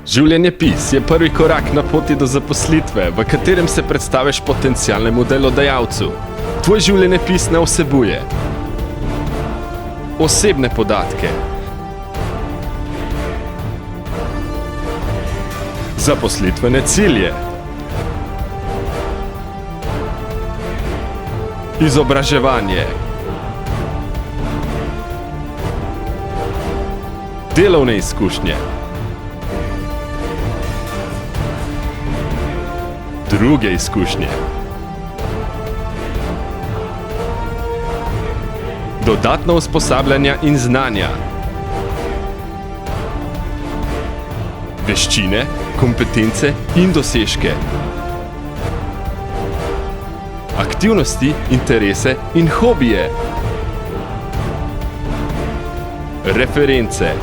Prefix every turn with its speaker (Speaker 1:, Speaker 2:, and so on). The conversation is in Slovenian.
Speaker 1: Življenjepis je prvi korak na poti do zaposlitve, v katerem se predstaviš potencialnemu delodajalcu. Tvoj življenjepis ne vsebuje osebne podatke, zaposlitvene cilje, izobraževanje, delovne izkušnje, druge izkušnje, dodatna usposabljanja in znanja, veščine, kompetence in dosežke, aktivnosti, interese in hobije, reference,